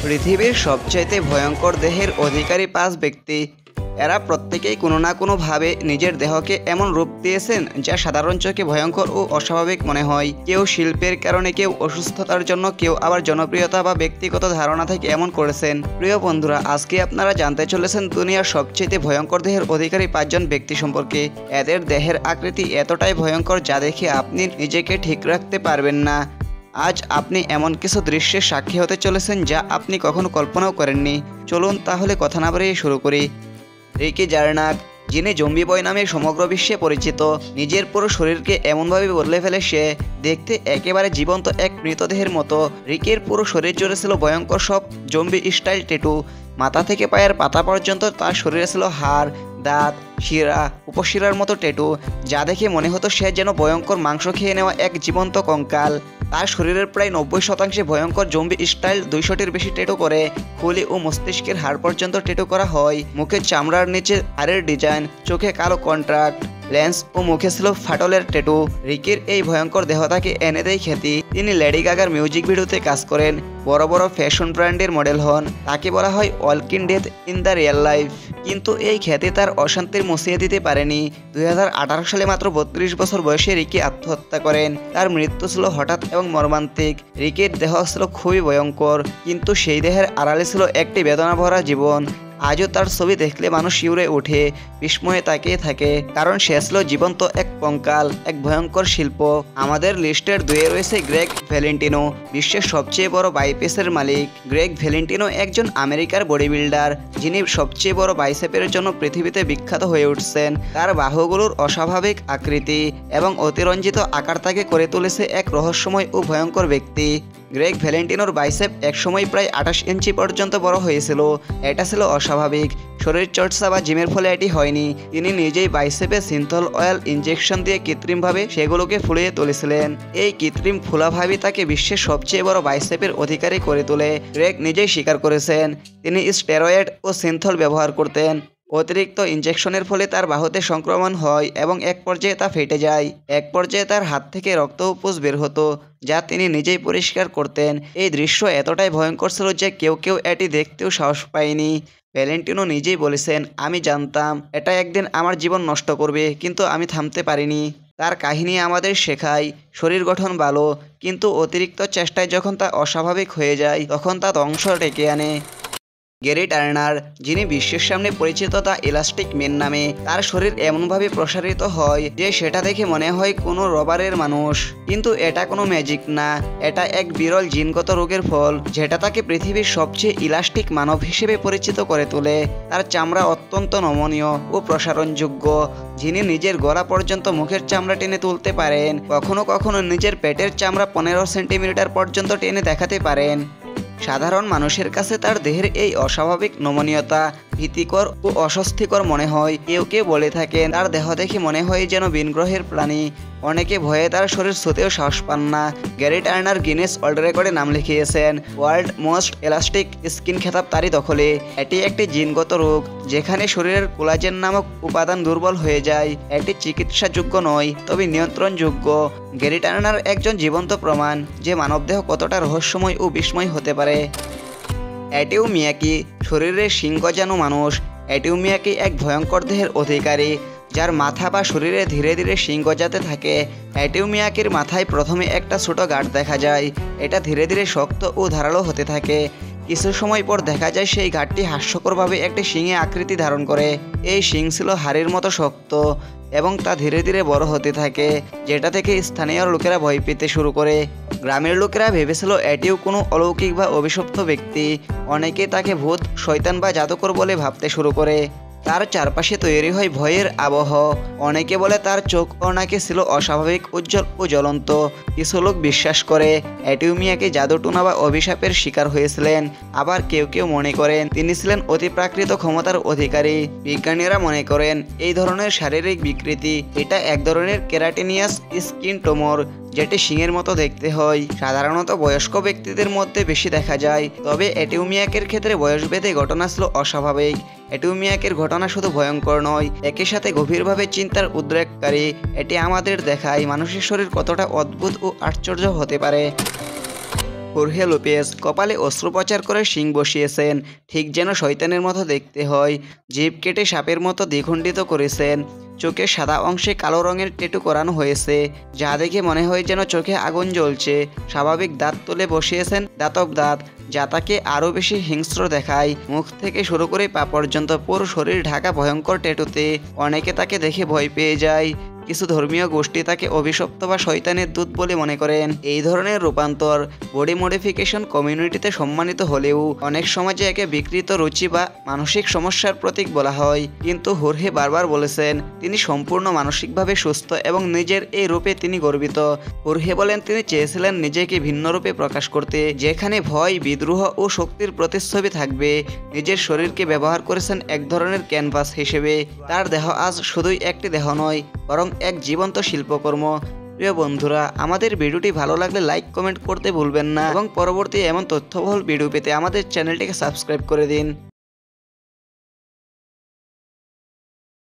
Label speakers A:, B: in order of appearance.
A: পৃথিবীর সবচাইতে ভয়ঙ্কর দেহের অধিকারী 5 ব্যক্তি। এরা প্রত্যেকেই কোনো না কোনোভাবে নিজের দেহকে এমন রূপ দিয়েছেন যা সাধারণ চোখে ভয়ঙ্কর ও অস্বাভাবিক মনে হয়। কেউ শিল্পের কারণে, কেউ অসুস্থতার জন্য, কেউ আবার জনপ্রিয়তা বা ব্যক্তিগত ধারণা থেকে এমন করেছেন। প্রিয় বন্ধুরা, আজকে আপনারা জানতে চলেছেন দুনিয়ার সবচেয়ে ভয়ঙ্কর দেহের অধিকারী 5 জন ব্যক্তি সম্পর্কে। এদের দেহের আকৃতি এতটাই ভয়ঙ্কর যা দেখে আপনি নিজেকে ঠিক রাখতে পারবেন না। আজ আপনি এমন কিছু দৃশ্যের সাক্ষী হতে চলেছেন যা আপনি কখনো কল্পনাও করেননি। চলুন তাহলে কথা না বাড়িয়ে শুরু করি। রিকি জার্নাক, যিনি জম্বি বয় নামে সমগ্র বিশ্বে পরিচিত, নিজের পুরো শরীরকে এমনভাবে বদলে ফেলে সে দেখতে একেবারে জীবন্ত এক মৃতদেহের মতো। রিকের পুরো শরীর জুড়ে ছিল ভয়ঙ্কর সব জম্বি স্টাইল ট্যাটু। মাথা থেকে পায়ের পাতা পর্যন্ত তার শরীরে ছিল হাড়, দাঁত, শিরা, উপশিরার মতো ট্যাটু, যা দেখে মনে হতো সে যেন ভয়ঙ্কর মাংস খেয়ে নেওয়া এক জীবন্ত কঙ্কাল। তার শরীরের প্রায় 90% ভয়ঙ্কর জম্বি স্টাইল 200টির বেশি ট্যাটু করে খুলি ও মস্তিষ্কের হাড় পর্যন্ত ট্যাটু করা হয়। মুখের চামড়ার নিচে হাড়ের ডিজাইন, চোখে কালো কন্ট্রাক্ট লেন্স ও মুখে ছিল ফাটলের ট্যাটু। রিকের এই ভয়ঙ্কর দেহটাকে এনে দেয় খ্যাতি। তিনি লেডি গাগার মিউজিক ভিডিওতে কাজ করেন, বড় বড় ফ্যাশন ব্র্যান্ডের মডেল হন। তাকে বলা হয় walking death in the real life. কিন্তু এই খ্যাতি তার অশান্তির মুছিয়ে দিতে পারেনি। 2018 সালে মাত্র 32 বছর বয়সে রিকি আত্মহত্যা করেন। তার মৃত্যু ছিল হঠাৎ এবং মর্মান্তিক। রিকের দেহ ছিল খুবই ভয়ঙ্কর, কিন্তু সেই দেহের আড়ালে ছিল একটি বেদনা ভরা জীবন। আজও তার ছবি দেখলে মানুষ শিউরে ওঠে, বিস্ময়ে তাকিয়ে থাকে, কারণ সে ছিল জীবন্ত এক কঙ্কাল, এক ভয়ঙ্কর শিল্প। আমাদের লিস্টের 2-এ রয়েছে গ্রেগ ভ্যালেন্টিনো, বিশ্বের সবচেয়ে বড় বাইপেসের মালিক। গ্রেগ ভ্যালেন্টিনো একজন আমেরিকার বডি বিল্ডার, যিনি সবচেয়ে বড় বাইসেপের জন্য পৃথিবীতে বিখ্যাত হয়ে উঠছেন। তার বাহুগুলোর অস্বাভাবিক আকৃতি এবং অতিরঞ্জিত আকার তাকে করে তুলেছে এক রহস্যময় ও ভয়ঙ্কর ব্যক্তি। গ্রেগ ভ্যালেন্টিনোর বাইসেপ একসময় প্রায় 28 ইঞ্চি পর্যন্ত বড় হয়েছিল। এটা ছিল অস্বাভাবিক শরীর চর্চা বা জিমের ফলে এটি হয়নি। তিনি নিজেই বাইসেপে সিনথল অয়েল ইনজেকশন দিয়ে কৃত্রিমভাবে সেগুলোকে ফুলিয়ে তুলেছিলেন। এই কৃত্রিম ফুলাভাবই তাকে বিশ্বের সবচেয়ে বড় বাইসেপের অধিকারী করে তোলে। গ্রেগ নিজেই স্বীকার করেছেন তিনি স্টেরয়েড ও সিনথল ব্যবহার করতেন। অতিরিক্ত ইনজেকশনের ফলে তার বাহুতে সংক্রমণ হয় এবং এক পর্যায়ে তা ফেটে যায়। এক পর্যায়ে তার হাত থেকে রক্ত ও পুঁজ বের হতো, যা তিনি নিজেই পরিষ্কার করতেন। এই দৃশ্য এতটাই ভয়ঙ্কর ছিল যে কেউ কেউ এটি দেখতেও সাহস পায়নি। ভ্যালেন্টিনো নিজেই বলেছেন, আমি জানতাম এটা একদিন আমার জীবন নষ্ট করবে, কিন্তু আমি থামতে পারিনি। তার কাহিনী আমাদের শেখায় শরীর গঠন ভালো, কিন্তু অতিরিক্ত চেষ্টায় যখন তা অস্বাভাবিক হয়ে যায় তখন তা ধ্বংস ডেকে আনে। গ্যারি টার্নার, যিনি বিশ্বের সামনে পরিচিত দ্য ইলাস্টিক ম্যান নামে, তার শরীর এমনভাবে প্রসারিত হয় যে সেটা দেখে মনে হয় কোনো রবারের মানুষ। কিন্তু এটা কোনো ম্যাজিক না, এটা এক বিরল জিনগত রোগের ফল, যেটা তাকে পৃথিবীর সবচেয়ে ইলাস্টিক মানব হিসেবে পরিচিত করে তোলে। তার চামড়া অত্যন্ত নমনীয় ও প্রসারণযোগ্য। যিনি নিজের গলা পর্যন্ত মুখের চামড়া টেনে তুলতে পারেন, কখনো কখনো নিজের পেটের চামড়া 15 সেন্টিমিটার পর্যন্ত টেনে দেখাতে পারেন। সাধারণ মানুষের কাছে তার দেহের এই অস্বাভাবিক নমনীয়তা ভীতিকর ও অস্বস্তিকর মনে হয়। কেউ কেউ বলে থাকেন তার দেহ দেখে মনে হয় যেন ভিন গ্রহের প্রাণী। অনেকে ভয়ে তার শরীর ছুঁতেও সাহস পান না। গ্যারি টার্নার গিনেস ওয়ার্ল্ড রেকর্ডে নাম লিখিয়েছেন। ওয়ার্ল্ড মোস্ট এলাস্টিক স্কিন খেতাব তারই দখলে। এটি একটি জিনগত রোগ, যেখানে শরীরের কোলাজেন নামক উপাদান দুর্বল হয়ে যায়। এটি চিকিৎসাযোগ্য নয়, তবে নিয়ন্ত্রণযোগ্য। গ্যারি টার্নার একজন জীবন্ত প্রমাণ যে মানবদেহ কতটা রহস্যময় ও বিস্ময় হতে পারে। অ্যাটিউ মিয়াকি, শরীরের শিং গজানো মানুষ। অ্যাটিউ মিয়াকি এক ভয়ঙ্কর দেহের অধিকারী, যার মাথা বা শরীরে ধীরে ধীরে শিং গজাতে থাকে। অ্যাটিউ মিয়াকির মাথায় প্রথমে একটা ছোট গাঁট দেখা যায়। এটা ধীরে ধীরে শক্ত ও ধারালো হতে থাকে। কিছু সময় পর দেখা যায় সেই গাঁটটি হাস্যকরভাবে একটি শিঙে আকৃতি ধারণ করে। এই শিং ছিল হাড়ের মতো শক্ত এবং তা ধীরে ধীরে বড় হতে থাকে, যেটা থেকে স্থানীয় লোকেরা ভয় পেতে শুরু করে। গ্রামের লোকেরা ভেবেছিল এটিও কোনো অলৌকিক বা অভিশপ্ত ব্যক্তি। অনেকে তাকে ভূত, শয়তান বা জাদুকর বলে ভাবতে শুরু করে। তার চারপাশে তৈরি হয় ভয়ের আবহ। অনেকে বলে তার চোখ ও নাকে ছিল অস্বাভাবিক উজ্জ্বল ও জ্বলন্ত। কিছু লোক বিশ্বাস করে অ্যাটিউ মিয়াকি জাদুটোনা বা অভিশাপের শিকার হয়েছিলেন। আবার কেউ কেউ মনে করেন তিনি ছিলেন অতিপ্রাকৃত ক্ষমতার অধিকারী। বিজ্ঞানীরা মনে করেন এই ধরনের শারীরিক বিকৃতি এটা এক ধরনের কেরাটিনিয়াস স্কিন টিউমার, যেটি শিংয়ের মতো দেখতে হয়। সাধারণত বয়স্ক ব্যক্তিদের মধ্যে বেশি দেখা যায়, তবে অ্যাটিউ মিয়াকির ক্ষেত্রে বয়সভেদে ঘটনা ছিল অস্বাভাবিক। অ্যাটিউ মিয়াকির ঘটনা শুধু ভয়ঙ্কর নয়, একই সাথে গভীরভাবে চিন্তার উদ্রেককারী। এটি আমাদের দেখায় মানুষের শরীর কতটা অদ্ভুত ও আশ্চর্য হতে পারে। হোর্হে লোপেজ কপালে অস্ত্রোপচার করে শিং বসিয়েছেন, ঠিক যেন শয়তানের মতো দেখতে হয়। জিভ কেটে সাপের মতো দ্বিখণ্ডিত করেছেন। চোখে সাদা অংশে কালো রঙের ট্যাটু করানো হয়েছে, যা দেখে মনে হয় যেন চোখে আগুন জ্বলছে। স্বাভাবিক দাঁত তুলে বসিয়েছেন দাতব দাঁত, যা তাকে আরও বেশি হিংস্র দেখায়। মুখ থেকে শুরু করে পা পর্যন্ত পুরো শরীর ঢাকা ভয়ঙ্কর ট্যাটুতে। অনেকে তাকে দেখে ভয় পেয়ে যায়। কিছু ধর্মীয় গোষ্ঠী তাকে অভিশপ্ত বা শয়তানের দূত বলে মনে করেন। এই ধরনের রূপান্তর বডি মডিফিকেশন কমিউনিটিতে সম্মানিত হলেও অনেক সমাজে একে বিকৃত রুচি বা মানসিক সমস্যার প্রতীক বলা হয়। কিন্তু হোর্হে বারবার বলেছেন তিনি সম্পূর্ণ মানসিকভাবে সুস্থ এবং নিজের এই রূপে তিনি গর্বিত। হোর্হে বলেন তিনি চেয়েছিলেন নিজেকে ভিন্ন রূপে প্রকাশ করতে, যেখানে ভয়, বিদ্রোহ ও শক্তির প্রতিচ্ছবি থাকবে। নিজের শরীরকে ব্যবহার করেছেন এক ধরনের ক্যানভাস হিসেবে। তার দেহ আজ শুধুই একটি দেহ নয়, বরং এক জীবন্ত শিল্পকর্ম। প্রিয় বন্ধুরা, আমাদের ভিডিওটি ভালো লাগলে লাইক কমেন্ট করতে ভুলবেন না এবং পরবর্তী এমন তথ্যবহুল ভিডিও পেতে আমাদের চ্যানেলটিকে সাবস্ক্রাইব করে দিন।